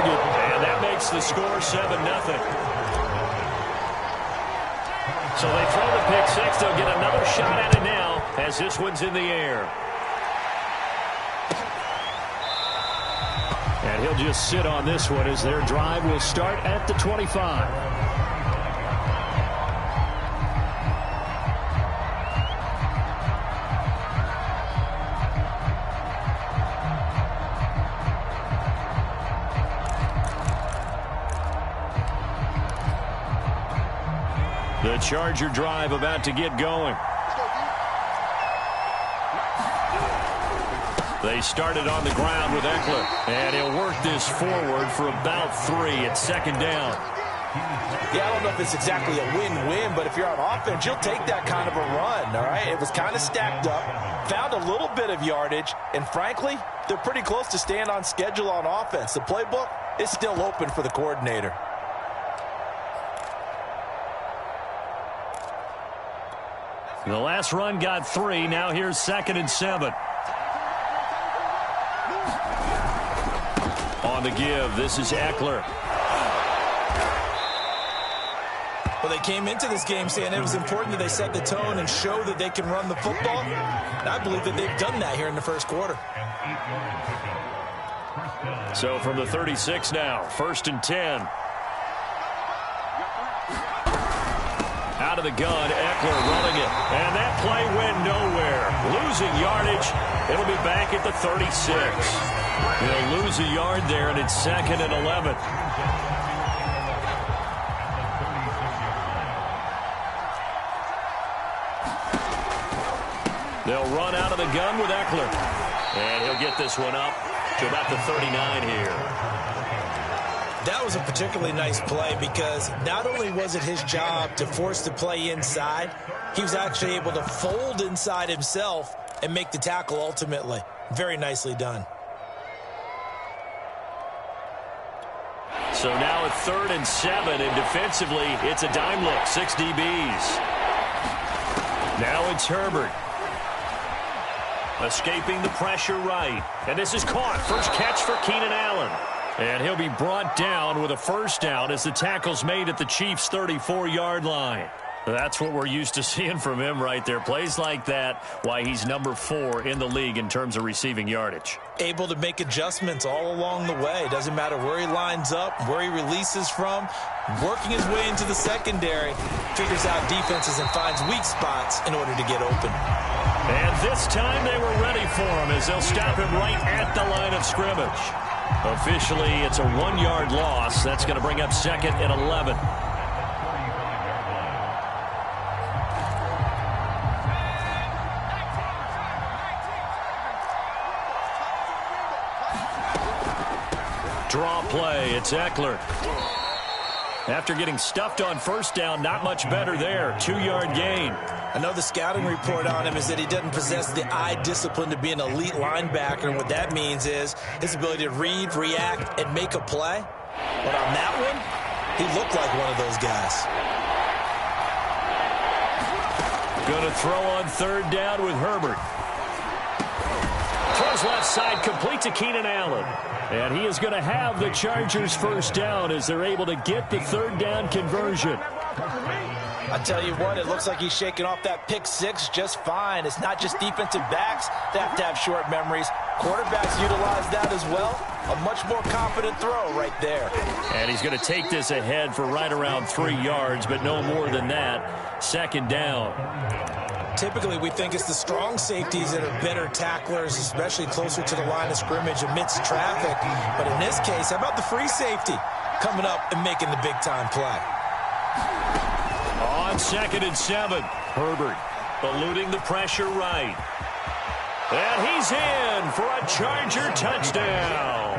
target, and that makes the score 7-0. So they throw the pick six. They'll get another shot at it now as this one's in the air. And he'll just sit on this one as their drive will start at the 25. The Charger drive about to get going. They started on the ground with Ekeler, and he'll work this forward for about 3. It's second down. Yeah, I don't know if it's exactly a win-win, but if you're on offense, you'll take that kind of a run, all right? It was kind of stacked up, found a little bit of yardage, and frankly, they're pretty close to staying on schedule on offense. The playbook is still open for the coordinator. The last run got 3. Now here's 2nd and 7. On the give, this is Ekeler. Well, they came into this game saying it was important that they set the tone and show that they can run the football. And I believe that they've done that here in the first quarter. So from the 36 now, 1st and 10. Out of the gun, Ekeler running it. And that play went nowhere. Losing yardage. It'll be back at the 36. They'll lose a yard there, and it's 2nd and 11. They'll run out of the gun with Ekeler. And he'll get this one up to about the 39 here. That was a particularly nice play because not only was it his job to force the play inside, he was actually able to fold inside himself and make the tackle ultimately. Very nicely done. So now at 3rd and 7, and defensively, it's a dime look, 6 DBs. Now it's Herbert. Escaping the pressure right. And this is caught. First catch for Keenan Allen. And he'll be brought down with a first down as the tackle's made at the Chiefs' 34-yard line. That's what we're used to seeing from him right there. Plays like that, why he's number 4 in the league in terms of receiving yardage. Able to make adjustments all along the way. Doesn't matter where he lines up, where he releases from. Working his way into the secondary. Figures out defenses and finds weak spots in order to get open. And this time they were ready for him as they'll stop him right at the line of scrimmage. Officially, it's a 1-yard loss. That's going to bring up 2nd and 11. Draw play. It's Ekeler. After getting stuffed on first down, not much better there. 2-yard gain. I know the scouting report on him is that he doesn't possess the eye discipline to be an elite linebacker. And what that means is his ability to read, react, and make a play. But on that one, he looked like one of those guys. Going to throw on 3rd down with Herbert. Throws left side, complete to Keenan Allen. And he is going to have the Chargers first down as they're able to get the 3rd down conversion. I tell you what, it looks like he's shaking off that pick 6 just fine. It's not just defensive backs that have to have short memories. Quarterbacks utilize that as well. A much more confident throw right there. And he's going to take this ahead for right around 3 yards, but no more than that. 2nd down. Typically, we think it's the strong safeties that are better tacklers, especially closer to the line of scrimmage amidst traffic. But in this case, how about the free safety coming up and making the big-time play? On 2nd and 7, Herbert eluding the pressure right. And he's in for a Charger touchdown.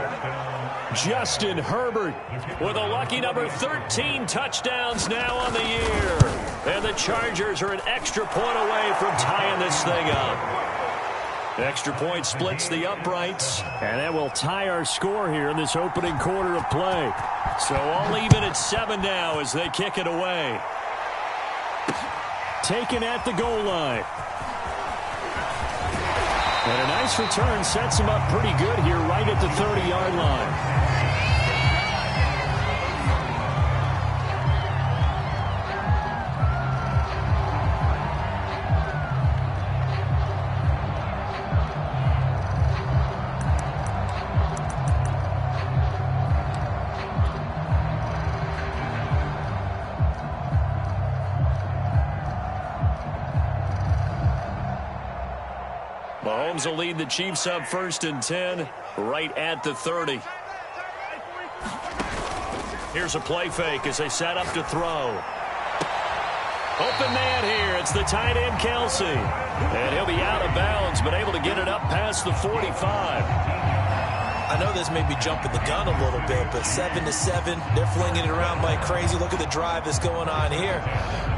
Justin Herbert with a lucky number 13 touchdowns now on the year. And the Chargers are an extra point away from tying this thing up. Extra point splits the uprights, and that will tie our score here in this opening quarter of play. So all even at 7 now as they kick it away. Taken at the goal line. And a nice return sets him up pretty good here right at the 30-yard line. Mahomes will lead the Chiefs up 1st and 10 right at the 30. Here's a play fake as they set up to throw. Open man here. It's the tight end, Kelce. And he'll be out of bounds, but able to get it up past the 45. I know this may be jumping the gun a little bit, but 7-7, they're flinging it around like crazy. Look at the drive that's going on here.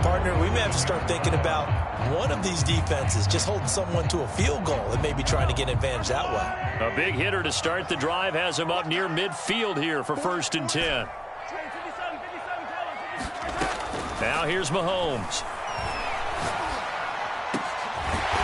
Partner, we may have to start thinking about one of these defenses just holding someone to a field goal and maybe trying to get an advantage that way. A big hitter to start the drive has him up near midfield here for 1st and 10. Now here's Mahomes.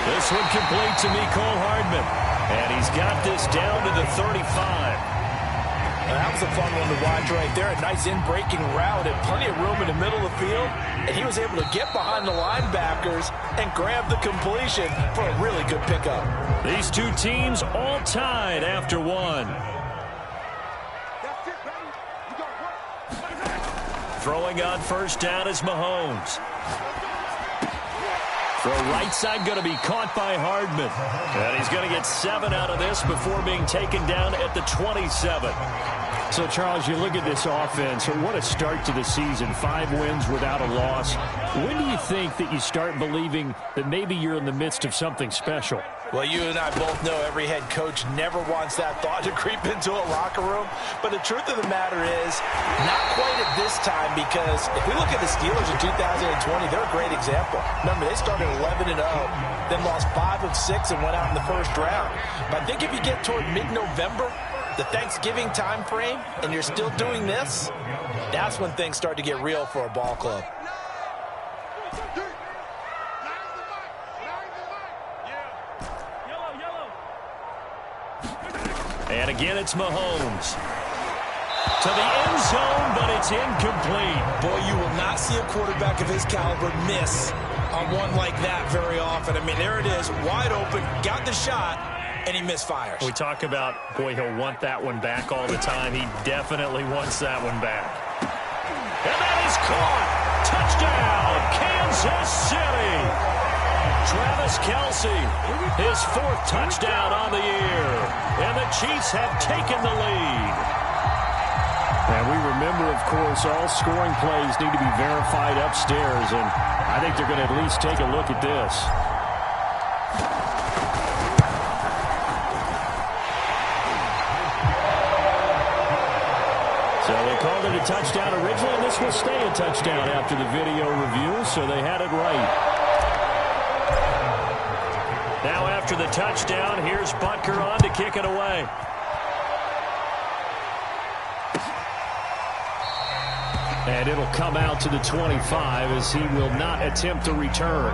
This one complete to Mecole Hardman. And he's got this down to the 35. That was a fun one to watch right there. A nice in-breaking route and plenty of room in the middle of the field. And he was able to get behind the linebackers and grab the completion for a really good pickup. These two teams all tied after one. Throwing on 1st down is Mahomes. Throw right side going to be caught by Hardman. And he's going to get 7 out of this before being taken down at the 27. So, Charles, you look at this offense, what a start to the season. 5 wins without a loss. When do you think that you start believing that maybe you're in the midst of something special? Well, you and I both know every head coach never wants that thought to creep into a locker room. But the truth of the matter is, not quite at this time, because if we look at the Steelers in 2020, they're a great example. Remember, they started 11-0, then lost 5 of 6 and went out in the 1st round. But I think if you get toward mid-November, the Thanksgiving time frame, and you're still doing this, that's when things start to get real for a ball club. And again, it's Mahomes. To the end zone, but it's incomplete. Boy, you will not see a quarterback of his caliber miss on one like that very often. I mean, there it is, wide open, got the shot, and he misfires. We talk about, boy, he'll want that one back all the time. He definitely wants that one back. And that is caught. Touchdown, Kansas City. Travis Kelce, his 4th touchdown on the year. And the Chiefs have taken the lead. And we remember, of course, all scoring plays need to be verified upstairs. And I think they're going to at least take a look at this. So they called it a touchdown originally, and this will stay a touchdown after the video review, so they had it right. Now after the touchdown, here's Butker on to kick it away. And it'll come out to the 25 as he will not attempt to return.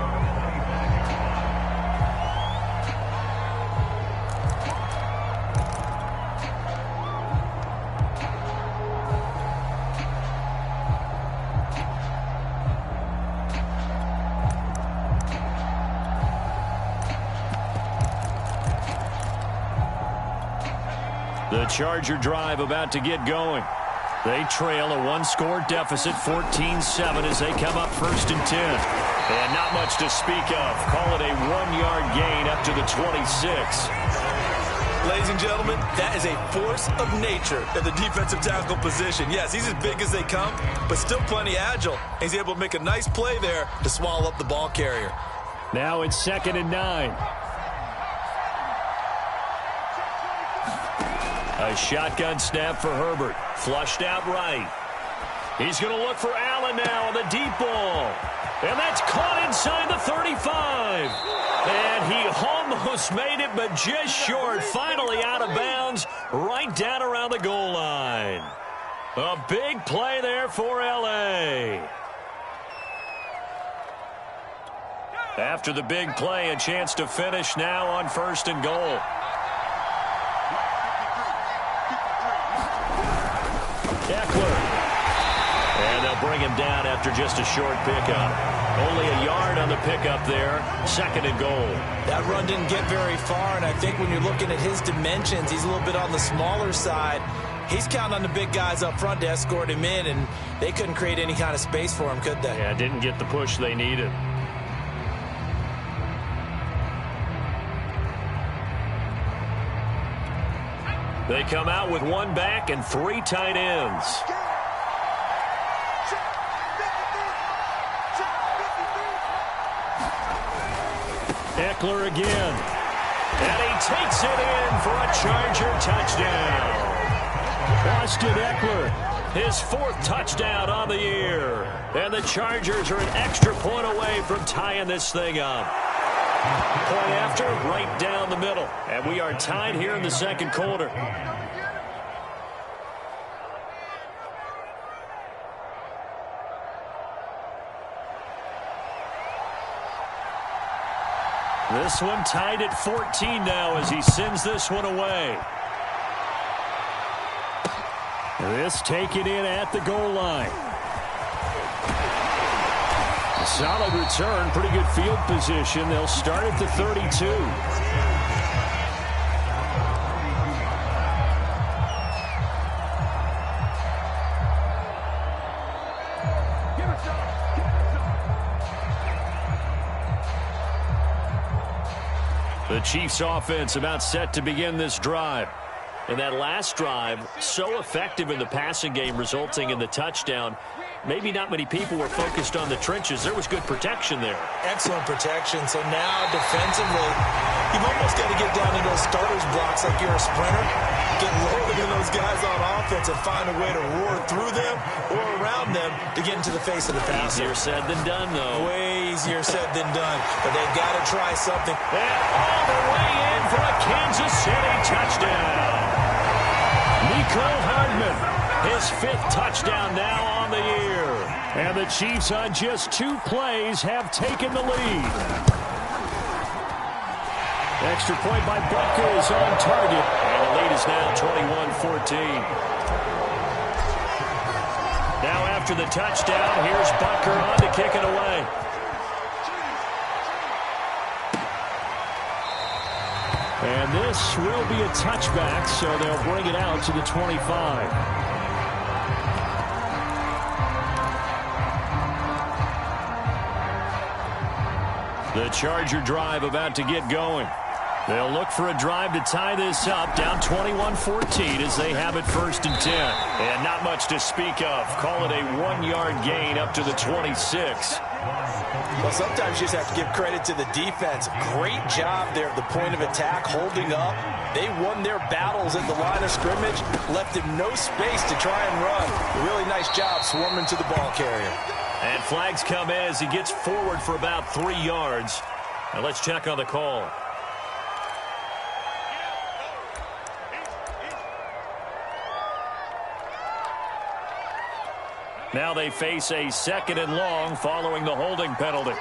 The Charger drive about to get going. They trail a 1-score deficit, 14-7, as they come up 1st and 10. And not much to speak of. Call it a 1-yard gain up to the 26. Ladies and gentlemen, that is a force of nature at the defensive tackle position. Yes, he's as big as they come, but still plenty agile. He's able to make a nice play there to swallow up the ball carrier. Now it's 2nd and 9. A shotgun snap for Herbert. Flushed out right. He's going to look for Allen now on the deep ball. And that's caught inside the 35. And he almost made it, but just short. Finally out of bounds, right down around the goal line. A big play there for L.A. After the big play, a chance to finish now on 1st and goal. Eckler. And they'll bring him down after just a short pickup. Only a yard on the pickup there. 2nd and goal. That run didn't get very far, and I think when you're looking at his dimensions, he's a little bit on the smaller side. He's counting on the big guys up front to escort him in, and they couldn't create any kind of space for him, could they? Yeah, didn't get the push they needed. They come out with one back and 3 tight ends. Eckler again. And he takes it in for a Charger touchdown. Austin Eckler, his 4th touchdown on the year. And the Chargers are an extra point away from tying this thing up. Point after, right down the middle. And we are tied here in the second quarter. This one tied at 14 now as he sends this one away. This taken in at the goal line. A solid return, pretty good field position. They'll start at the 32. The Chiefs offense about set to begin this drive. And that last drive, so effective in the passing game, resulting in the touchdown. Maybe not many people were focused on the trenches. There was good protection there. Excellent protection. So now defensively, you've almost got to get down to those starters blocks like you're a sprinter. Get lower than those guys on offense and find a way to roar through them or around them to get into the face of the passer. Easier said than done, though. Way easier said than done. But they've got to try something. And all the way in for a Kansas City touchdown. Mecole Hardman, his 5th touchdown now on the year. And the Chiefs on just 2 plays have taken the lead. Extra point by Butker is on target. And the lead is now 21-14. Now after the touchdown, here's Butker on to kick it away. And this will be a touchback, so they'll bring it out to the 25. The Charger drive about to get going. They'll look for a drive to tie this up, down 21-14 as they have it 1st and 10. And not much to speak of. Call it a 1-yard gain up to the 26. Well, sometimes you just have to give credit to the defense. Great job there at the point of attack, holding up. They won their battles at the line of scrimmage, left him no space to try and run. A really nice job swarming to the ball carrier. And flags come in as he gets forward for about 3 yards. Now let's check on the call. Now they face a 2nd and long following the holding penalty.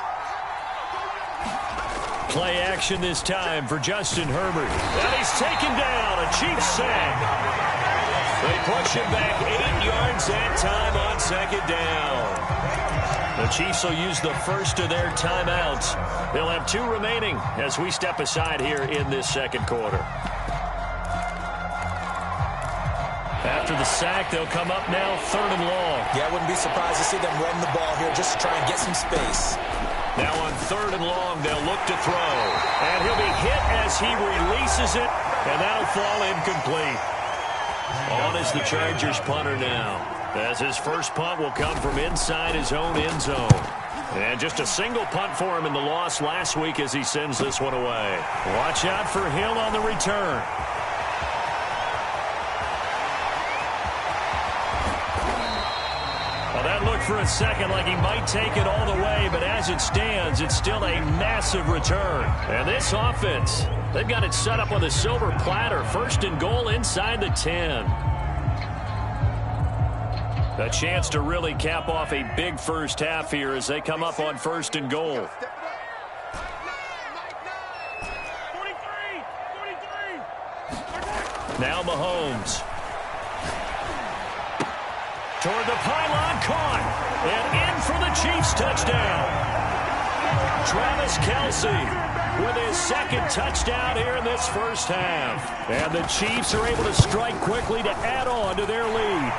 Play action this time for Justin Herbert. And he's taken down. A Chiefs sack. They push him back 8 yards that time on 2nd down. The Chiefs will use the first of their timeouts. They'll have 2 remaining as we step aside here in this second quarter. After the sack, they'll come up now 3rd and long. Yeah, I wouldn't be surprised to see them run the ball here just to try and get some space. Now on 3rd and long, they'll look to throw. And he'll be hit as he releases it, and that'll fall incomplete. On is the Chargers punter now, as his first punt will come from inside his own end zone. And just a single punt for him in the loss last week as he sends this one away. Watch out for Hill on the return. Well, that looked for a second like he might take it all the way, but as it stands, it's still a massive return. And this offense, they've got it set up on the silver platter. 1st and goal inside the 10. A chance to really cap off a big first half here as they come up on 1st and goal. Now Mahomes. Toward the pylon, caught. And in for the Chiefs touchdown. Travis Kelce with his 2nd touchdown here in this first half. And the Chiefs are able to strike quickly to add on to their lead.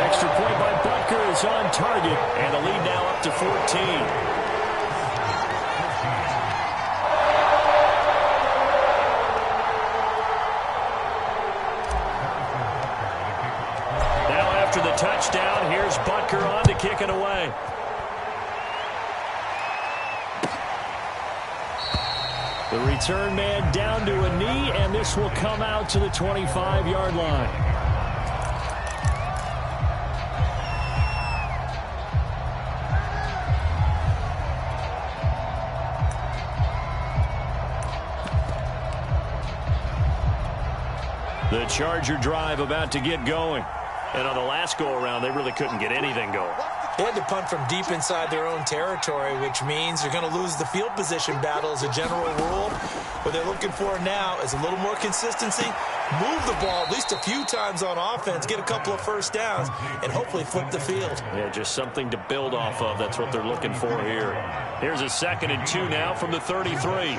Extra point by Butker is on target. And the lead now up to 14. after the touchdown, here's Butker on to kick it away. The return man down to a knee, and this will come out to the 25-yard line. The Charger drive about to get going. And on the last go-around, they really couldn't get anything going. They had to punt from deep inside their own territory, which means you're going to lose the field position battle as a general rule. What they're looking for now is a little more consistency, move the ball at least a few times on offense, get a couple of first downs, and hopefully flip the field. Yeah, just something to build off of. That's what they're looking for here. Here's a 2nd and 2 now from the 33.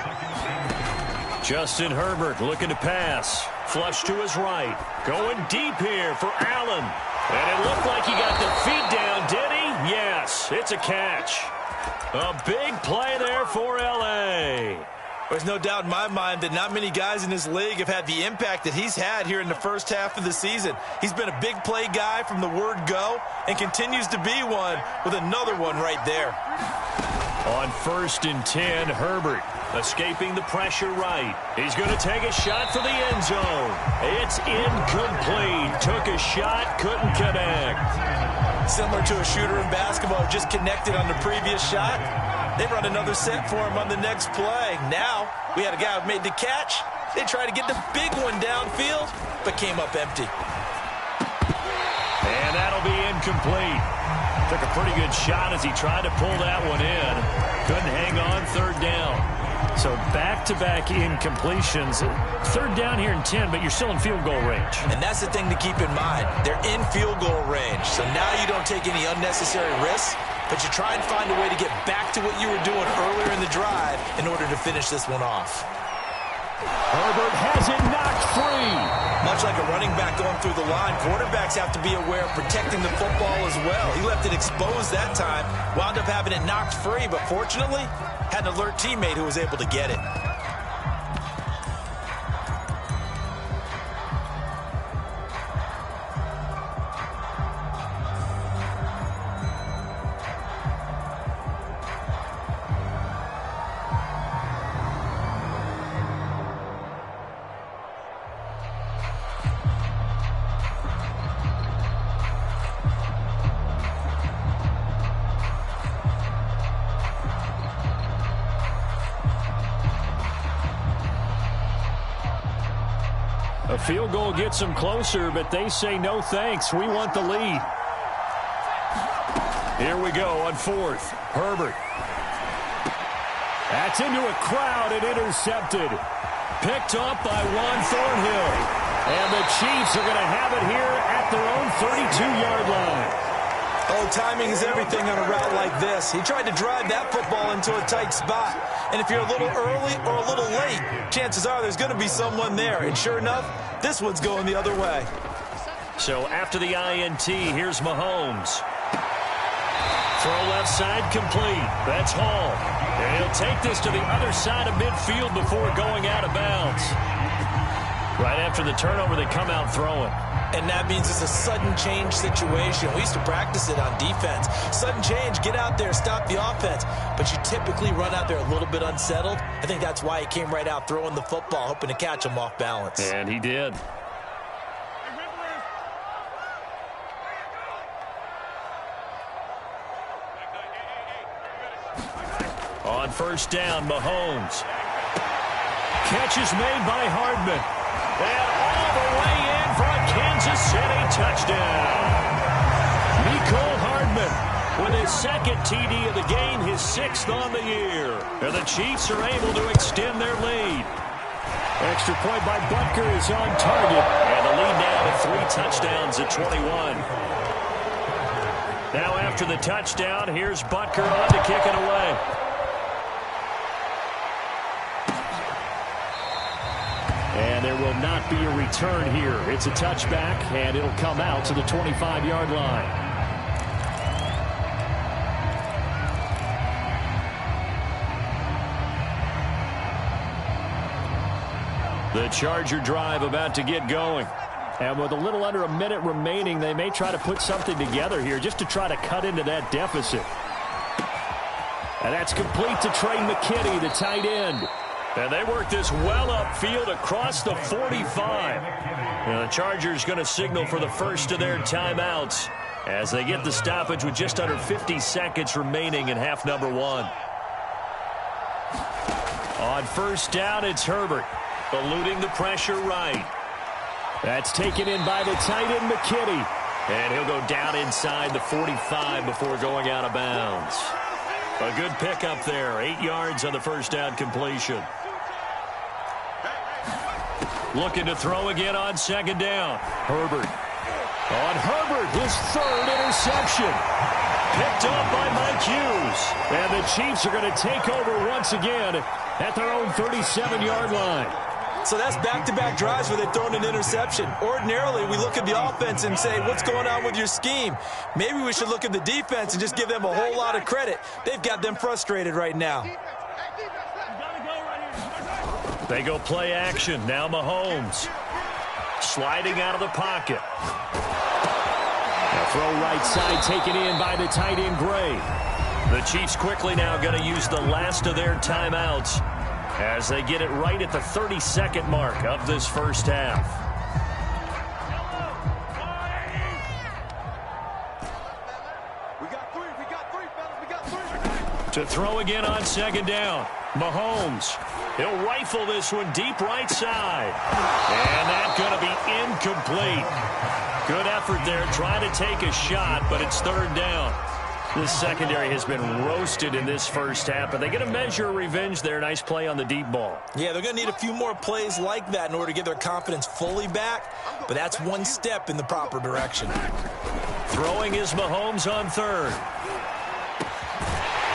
Justin Herbert looking to pass. Flush to his right. Going deep here for Allen. And it looked like he got the feet down, did he? Yes, it's a catch. A big play there for L.A. There's no doubt in my mind that not many guys in this league have had the impact that he's had here in the first half of the season. He's been a big play guy from the word go and continues to be one with another one right there. On 1st and 10, Herbert escaping the pressure right. He's going to take a shot for the end zone. It's incomplete. Took a shot, couldn't connect. Similar to a shooter in basketball, just connected on the previous shot. They run another set for him on the next play. Now, we had a guy who made the catch. They tried to get the big one downfield, but came up empty. And that'll be incomplete. Took a pretty good shot as he tried to pull that one in. Couldn't hang on 3rd down. So back-to-back incompletions. 3rd down here in 10, but you're still in field goal range. And that's the thing to keep in mind. They're in field goal range. So now you don't take any unnecessary risks, but you try and find a way to get back to what you were doing earlier in the drive in order to finish this one off. Herbert has it knocked free. Much like a running back going through the line, quarterbacks have to be aware of protecting the football as well. He left it exposed that time, wound up having it knocked free, but fortunately, had an alert teammate who was able to get it. A field goal gets them closer, but they say no thanks. We want the lead. Here we go on 4th. Herbert. That's into a crowd and intercepted. Picked up by Juan Thornhill. And the Chiefs are going to have it here at their own 32-yard line. Oh, timing is everything on a route like this. He tried to drive that football into a tight spot. And if you're a little early or a little late, chances are there's going to be someone there. And sure enough, this one's going the other way. So after the INT, here's Mahomes. Throw left side complete. That's Hall. And he'll take this to the other side of midfield before going out of bounds. Right after the turnover, they come out throwing. And that means it's a sudden change situation. We used to practice it on defense. Sudden change, get out there, stop the offense. But you typically run out there a little bit unsettled. I think that's why he came right out throwing the football, hoping to catch him off balance. And he did. On 1st down, Mahomes. Catch is made by Hardman. And all the way in for a Kansas City touchdown. Mecole Hardman with his 2nd TD of the game, his 6th on the year. And the Chiefs are able to extend their lead. Extra point by Butker is on target. And the lead now to 3 touchdowns at 21. Now after the touchdown, here's Butker on to kick it away. And there will not be a return here. It's a touchback, and it'll come out to the 25-yard line. The Charger drive about to get going. And with a little under a minute remaining, they may try to put something together here just to try to cut into that deficit. And that's complete to Trey McKitty, the tight end. And they work this well upfield across the 45. And the Chargers going to signal for the first of their timeouts as they get the stoppage with just under 50 seconds remaining in half number 1. On first down, it's Herbert, eluding the pressure right. That's taken in by the tight end, McKitty. And he'll go down inside the 45 before going out of bounds. A good pickup there. 8 yards on the first down completion. Looking to throw again on second down. Herbert. On Herbert, his third interception. Picked up by Mike Hughes. And the Chiefs are going to take over once again at their own 37-yard line. So that's back-to-back drives where they've thrown an interception. Ordinarily, we look at the offense and say, what's going on with your scheme? Maybe we should look at the defense and just give them a whole lot of credit. They've got them frustrated right now. They go play action. Now Mahomes. Sliding out of the pocket. A throw right side taken in by the tight end, Gray. The Chiefs quickly now going to use the last of their timeouts as they get it right at the 30-second mark of this first half. We got three, fellas. To throw again on second down. Mahomes. He'll rifle this one deep right side. And that's going to be incomplete. Good effort there, trying to take a shot, but it's third down. This secondary has been roasted in this first half, but they get a measure of revenge there. Nice play on the deep ball. Yeah, they're going to need a few more plays like that in order to get their confidence fully back, but that's one step in the proper direction. Throwing is Mahomes on third.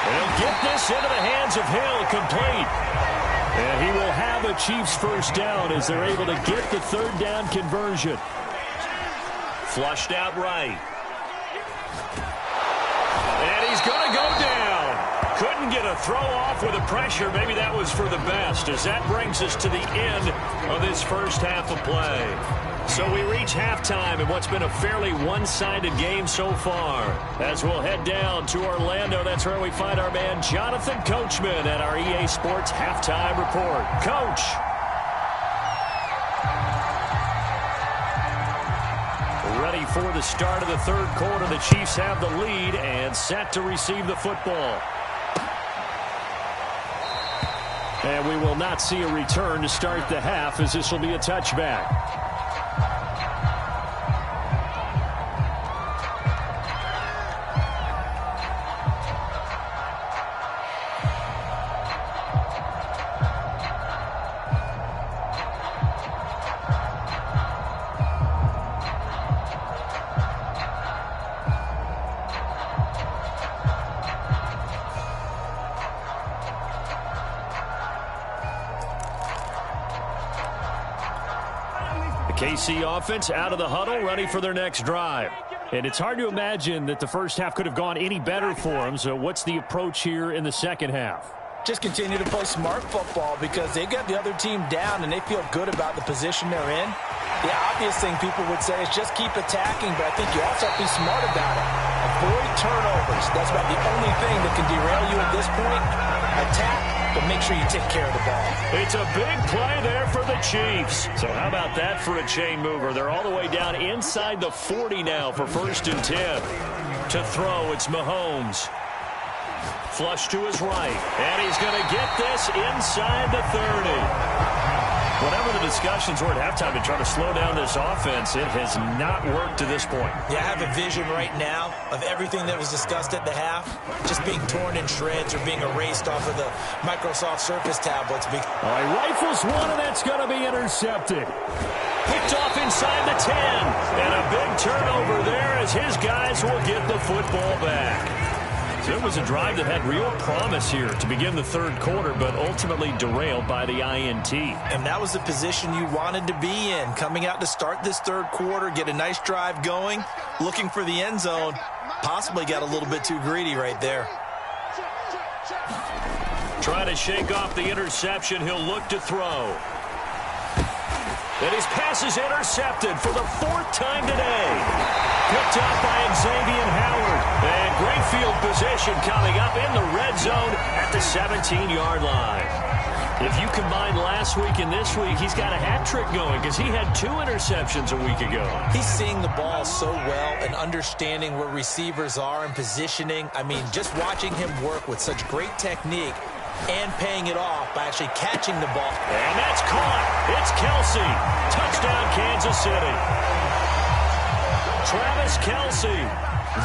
He'll get this into the hands of Hill, complete. And he will have a Chiefs first down as they're able to get the third down conversion. Flushed out right. And he's going to go down. Couldn't get a throw off with the pressure. Maybe that was for the best, as that brings us to the end of this first half of play. So we reach halftime in what's been a fairly one-sided game so far. As we'll head down to Orlando, that's where we find our man Jonathan Coachman at our EA Sports Halftime Report. Coach. Ready for the start of the third quarter. The Chiefs have the lead and set to receive the football. And we will not see a return to start the half, as this will be a touchback. KC offense out of the huddle, ready for their next drive. And it's hard to imagine that the first half could have gone any better for them. So what's the approach here in the second half? Just continue to play smart football because they got the other team down and they feel good about the position they're in. The obvious thing people would say is just keep attacking, but I think you also have to be smart about it. Avoid turnovers. That's about the only thing that can derail you at this point. Attack, but make sure you take care of the ball. It's a big play there for the Chiefs. So how about that for a chain mover? They're all the way down inside the 40 now for 1st and 10. To throw, it's Mahomes. Flush to his right. And he's going to get this inside the 30. Whatever the discussions were at halftime to try to slow down this offense, it has not worked to this point. Yeah, I have a vision right now of everything that was discussed at the half just being torn in shreds or being erased off of the Microsoft Surface tablets. He rifles one, and that's going to be intercepted. Picked off inside the 10. And a big turnover there as his guys will get the football back. So it was a drive that had real promise here to begin the third quarter, but ultimately derailed by the INT. And that was the position you wanted to be in, coming out to start this third quarter, get a nice drive going, looking for the end zone. Possibly got a little bit too greedy right there. Trying to shake off the interception. He'll look to throw. And his pass is intercepted for the 4th time today. Picked up by Xavier Howard. And great field position coming up in the red zone at the 17-yard line. If you combine last week and this week, he's got a hat trick going because he had 2 interceptions a week ago. He's seeing the ball so well and understanding where receivers are and positioning. I mean, just watching him work with such great technique and paying it off by actually catching the ball. And that's caught. It's Kelce. Touchdown, Kansas City. Travis Kelce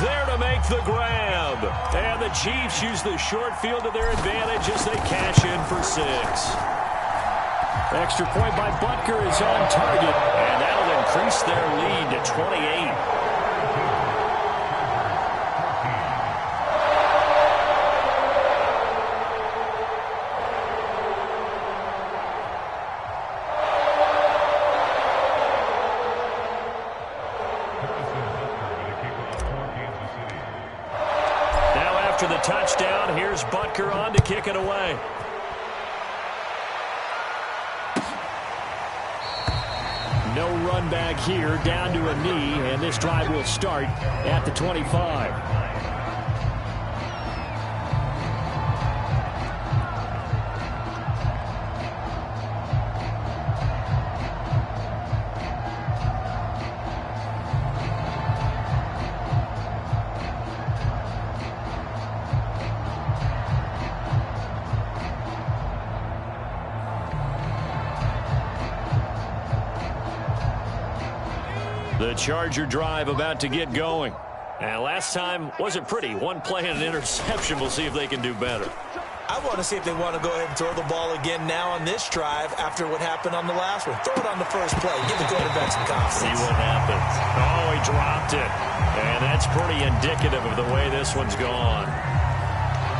there to make the grab. And the Chiefs use the short field to their advantage as they cash in for 6. Extra point by Butker is on target, and that'll increase their lead to 28. After the touchdown, here's Butker on to kick it away. No run back here, down to a knee, and this drive will start at the 25. The Charger drive about to get going. And last time wasn't pretty. 1 play and an interception. We'll see if they can do better. I want to see if they want to go ahead and throw the ball again now on this drive after what happened on the last one. Throw it on the first play. Give the quarterback some confidence. See what happens. Oh, he dropped it. And that's pretty indicative of the way this one's gone.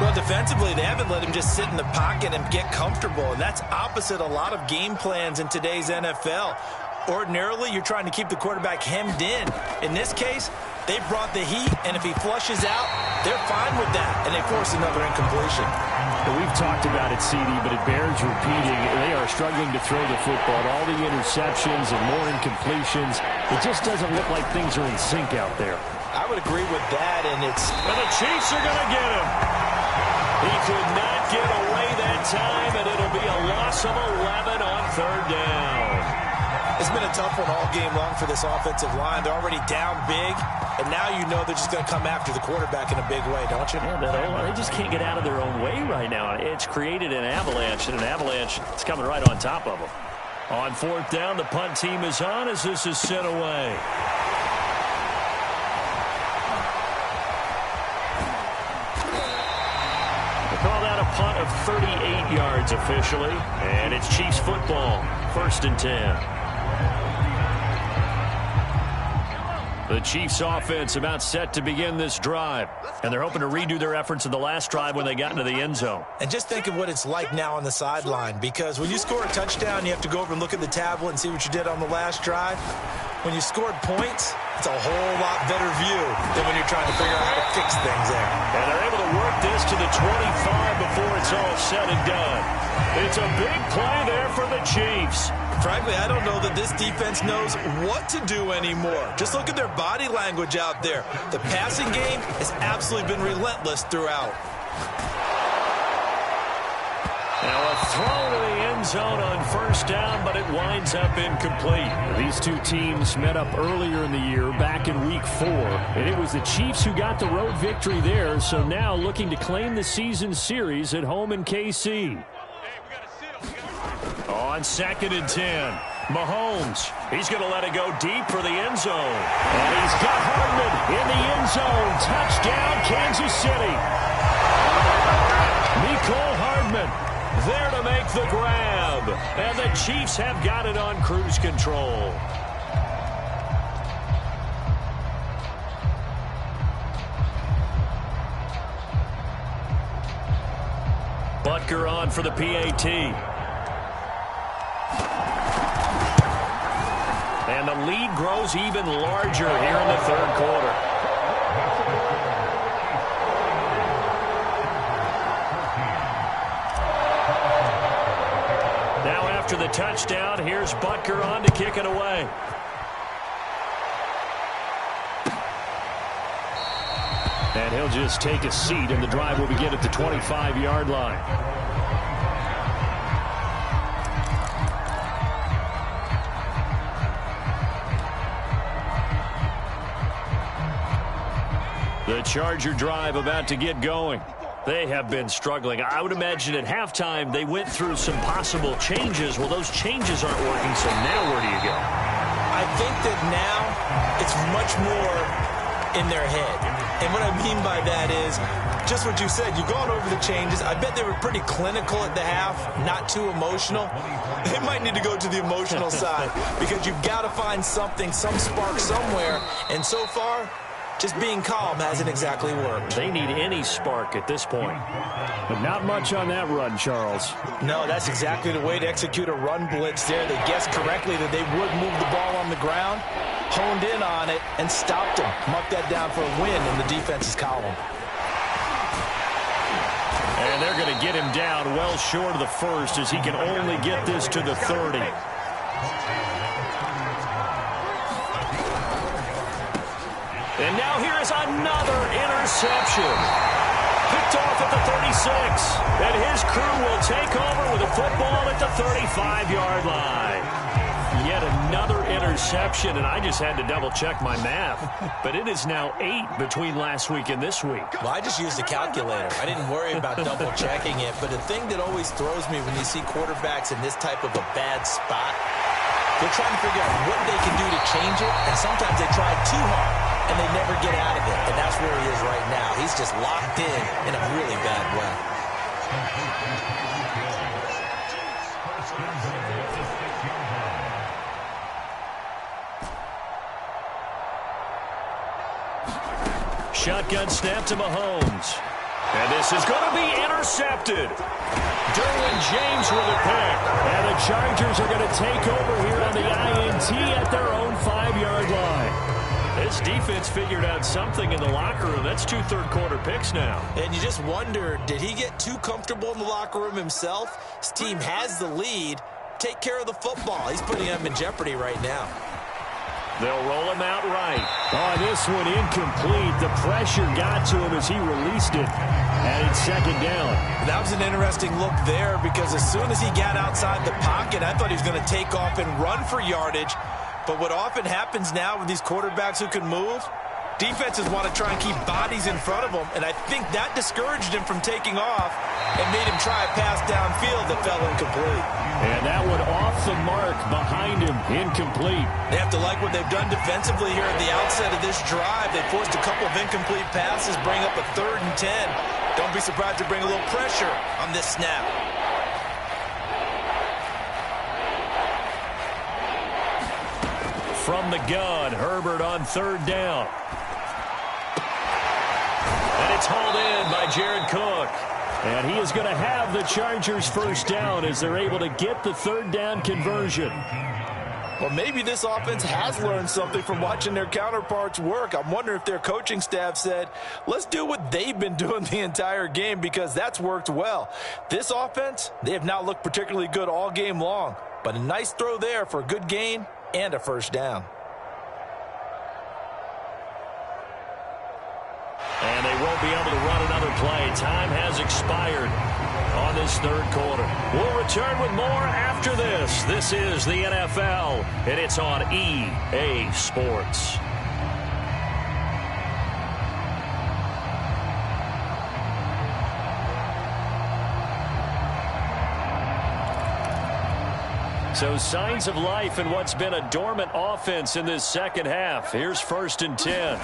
Well, defensively, they haven't let him just sit in the pocket and get comfortable. And that's opposite a lot of game plans in today's NFL. Ordinarily, you're trying to keep the quarterback hemmed in. In this case, they brought the heat, and if he flushes out, they're fine with that, and they force another incompletion. We've talked about it, CD, but it bears repeating. They are struggling to throw the football. All the interceptions and more incompletions. It just doesn't look like things are in sync out there. I would agree with that, and it's... And the Chiefs are going to get him. He could not get away that time, and it'll be a loss of 11 on 3rd down. It's been a tough one all game long for this offensive line. They're already down big, and now you know they're just going to come after the quarterback in a big way, don't you? Yeah, they just can't get out of their own way right now. It's created an avalanche, and an avalanche is coming right on top of them. On 4th down, the punt team is on as this is sent away. They call that a punt of 38 yards officially, and it's Chiefs football, 1st and 10. The Chiefs offense about set to begin this drive. And they're hoping to redo their efforts in the last drive when they got into the end zone. And just think of what it's like now on the sideline. Because when you score a touchdown, you have to go over and look at the tablet and see what you did on the last drive. When you scored points, it's a whole lot better view than when you're trying to figure out how to fix things there. And they're able to work this to the 25 before it's all said and done. It's a big play there for the Chiefs. Frankly, I don't know that this defense knows what to do anymore. Just look at their body language out there. The passing game has absolutely been relentless throughout. Now a throw to the end zone on 1st down, but it winds up incomplete. These two teams met up earlier in the year, back in Week 4, and it was the Chiefs who got the road victory there, so now looking to claim the season series at home in KC. On 2nd and 10, Mahomes. He's going to let it go deep for the end zone. And he's got Hardman in the end zone. Touchdown, Kansas City. Mecole Hardman there to make the grab. And the Chiefs have got it on cruise control. Butker on for the PAT. And the lead grows even larger here in the 3rd quarter. Now after the touchdown. Here's Butker on to kick it away. And he'll just take a seat, and the drive will begin at the 25-yard line. The Charger drive about to get going. They have been struggling. I would imagine at halftime they went through some possible changes. Well, those changes aren't working, so now where do you go? I think that now it's much more in their head. And what I mean by that is just what you said. You've gone over the changes. I bet they were pretty clinical at the half, not too emotional. They might need to go to the emotional side because you've got to find something, some spark somewhere. And so far, just being calm hasn't exactly worked. They need any spark at this point. But not much on that run, Charles. No, that's exactly the way to execute a run blitz there. They guessed correctly that they would move the ball on the ground, honed in on it, and stopped them. Mark that down for a win in the defense's column. And they're going to get him down well short of the first as he can only get this to the 30. And now here is another interception. Picked off at the 36. And his crew will take over with a football at the 35-yard line. Yet another interception, and I just had to double-check my math. But it is now 8 between last week and this week. Well, I just used a calculator. I didn't worry about double-checking it. But the thing that always throws me when you see quarterbacks in this type of a bad spot, they're trying to figure out what they can do to change it, and sometimes they try too hard, and they never get out of it. And that's where he is right now. He's just locked in a really bad way. Shotgun snap to Mahomes. And this is going to be intercepted. Derwin James with a pick. And the Chargers are going to take over here on the INT at their own 5-yard line. This defense figured out something in the locker room. That's 2 third-quarter picks now. And you just wonder, did he get too comfortable in the locker room himself? His team has the lead. Take care of the football. He's putting them in jeopardy right now. They'll roll him out right. Oh, this one incomplete. The pressure got to him as he released it. And it's second down. That was an interesting look there because as soon as he got outside the pocket, I thought he was going to take off and run for yardage. But what often happens now with these quarterbacks who can move, defenses want to try and keep bodies in front of them. And I think that discouraged him from taking off and made him try a pass downfield that fell incomplete. And that one off the mark behind him, incomplete. They have to like what they've done defensively here at the outset of this drive. They forced a couple of incomplete passes, bring up a 3rd and 10. Don't be surprised to bring a little pressure on this snap. From the gun, Herbert on 3rd down. And it's hauled in by Jared Cook. And he is going to have the Chargers first down as they're able to get the 3rd down conversion. Well, maybe this offense has learned something from watching their counterparts work. I'm wondering if their coaching staff said, let's do what they've been doing the entire game because that's worked well. This offense, they have not looked particularly good all game long. But a nice throw there for a good gain and a first down. And they won't be able to run another play. Time has expired on this 3rd quarter. We'll return with more after this. This is the NFL, and it's on EA Sports. So signs of life in what's been a dormant offense in this second half. Here's 1st and 10.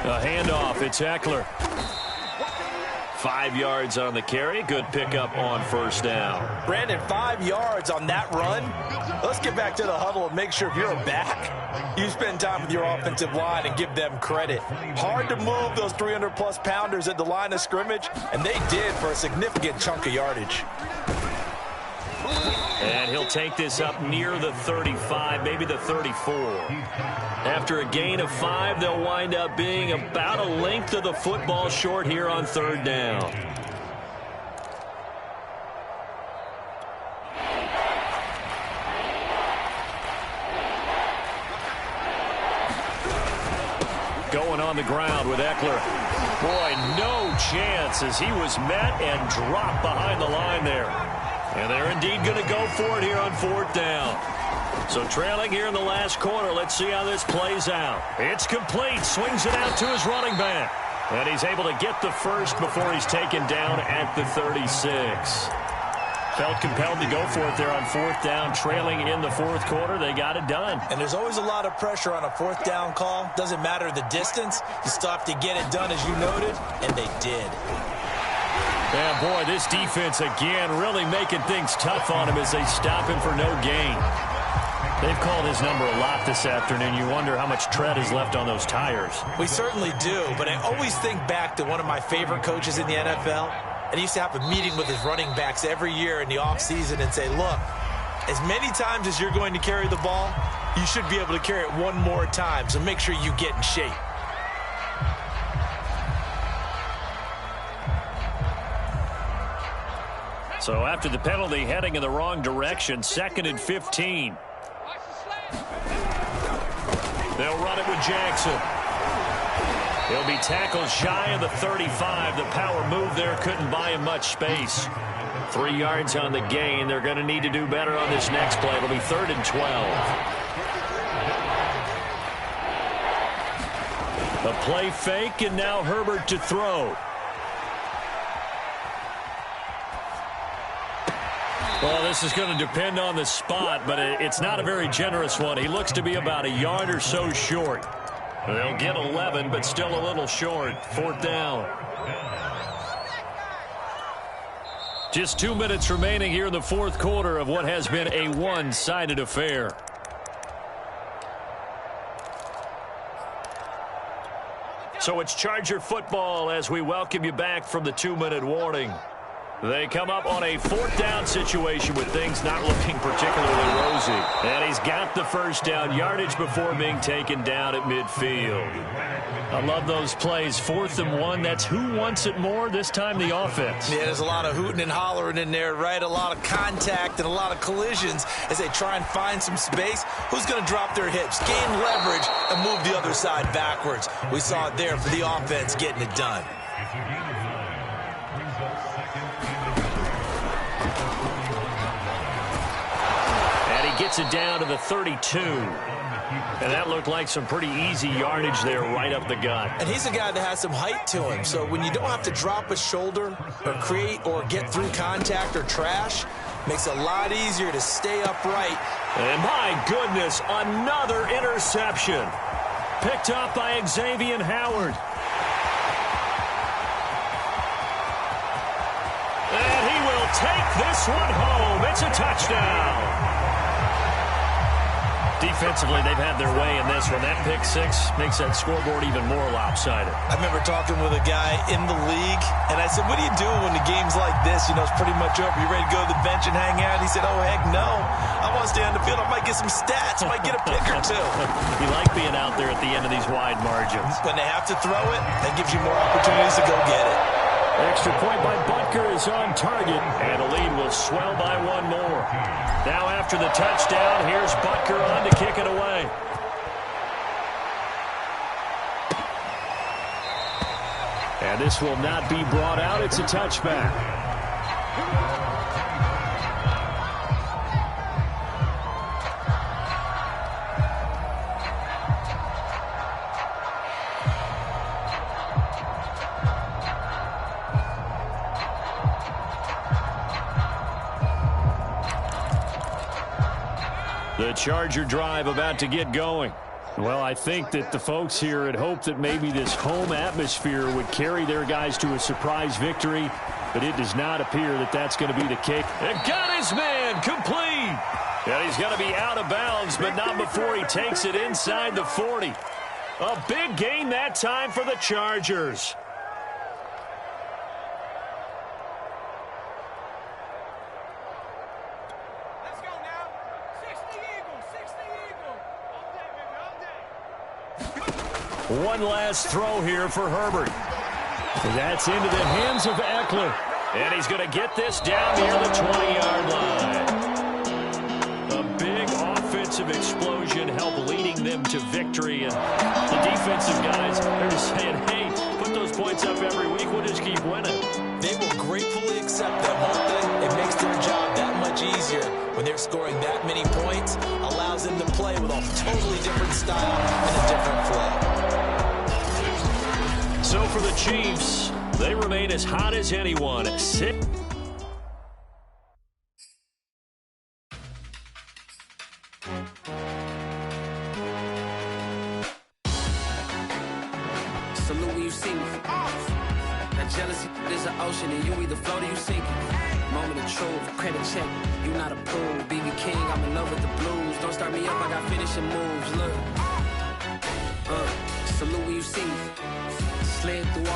A handoff, it's Eckler. 5 yards on the carry. Good pickup on first down. Brandon, 5 yards on that run. Let's get back to the huddle and make sure if you're a back, you spend time with your offensive line and give them credit. Hard to move those 300-plus pounders at the line of scrimmage, and they did for a significant chunk of yardage. And he'll take this up near the 35, maybe the 34. After a gain of 5, they'll wind up being about a length of the football short here on 3rd down. going on the ground with Eckler. Boy, no chance as he was met and dropped behind the line there. And they're indeed going to go for it here on 4th down. So trailing here in the last quarter, let's see how this plays out. It's complete. Swings it out to his running back. And he's able to get the first before he's taken down at the 36. Felt compelled to go for it there on 4th down, trailing in the 4th quarter. They got it done. And there's always a lot of pressure on a 4th down call. Doesn't matter the distance. You still have to get it done, as you noted, and they did. Yeah, boy, this defense again really making things tough on him as they stop him for no gain. They've called his number a lot this afternoon. You wonder how much tread is left on those tires. We certainly do, but I always think back to one of my favorite coaches in the NFL. And he used to have a meeting with his running backs every year in the offseason and say, look, as many times as you're going to carry the ball, you should be able to carry it one more time, so make sure you get in shape. So after the penalty, heading in the wrong direction, 2nd and 15. They'll run it with Jackson. He'll be tackled shy of the 35. The power move there couldn't buy him much space. 3 yards on the gain. They're going to need to do better on this next play. It'll be 3rd and 12. A play fake, and now Herbert to throw. Well, this is going to depend on the spot, but it's not a very generous one. He looks to be about a yard or so short. They'll get 11, but still a little short. 4th down. Just 2 minutes remaining here in the 4th quarter of what has been a one-sided affair. So it's Charger football as we welcome you back from the 2-minute warning. They come up on a 4th down situation with things not looking particularly rosy. And he's got the first down, yardage before being taken down at midfield. I love those plays. 4th and 1, that's who wants it more, this time the offense. Yeah, there's a lot of hooting and hollering in there, right? A lot of contact and a lot of collisions as they try and find some space. Who's going to drop their hips, gain leverage, and move the other side backwards? We saw it there for the offense getting it done. Gets it down to the 32. And that looked like some pretty easy yardage there right up the gut. And he's a guy that has some height to him. So when you don't have to drop a shoulder or create or get through contact or trash, makes it a lot easier to stay upright. And my goodness, another interception. Picked up by Xavier Howard. And he will take this one home. It's a touchdown. Defensively, they've had their way in this one. That pick six makes that scoreboard even more lopsided. I remember talking with a guy in the league, and I said, what do you do when the game's like this? You know, it's pretty much over. You ready to go to the bench and hang out? He said, oh, heck no. I want to stay on the field. I might get some stats. I might get a pick or two. You like being out there at the end of these wide margins. When they have to throw it, that gives you more opportunities to go get it. Extra point by Butker is on target, and the lead will swell by one more. Now after the touchdown, here's Butker on to kick it away. And this will not be brought out. It's a touchback. The Charger drive about to get going. Well, I think that the folks here had hoped that maybe this home atmosphere would carry their guys to a surprise victory, but it does not appear that that's going to be the case. And got his man complete. And he's going to be out of bounds, but not before he takes it inside the 40. A big gain that time for the Chargers. One last throw here for Herbert. That's into the hands of Eckler. And he's going to get this down near the 20-yard line. A big offensive explosion helped leading them them to victory. And the defensive guys, they're just saying, hey, put those points up every week. We'll just keep winning. They will gratefully accept them, won't they? It makes their job that much easier when they're scoring that many points. Allows them to play with a totally different style and a different flow. So for the Chiefs, they remain as hot as anyone. Salute when you see me. That jealousy is an ocean, and you either float or you sink. Moment of truth, credit check, you not approved. BB King, I'm in love with the blues. Don't start me up, I got finishing moves. Look, salute when you see me. Slid through all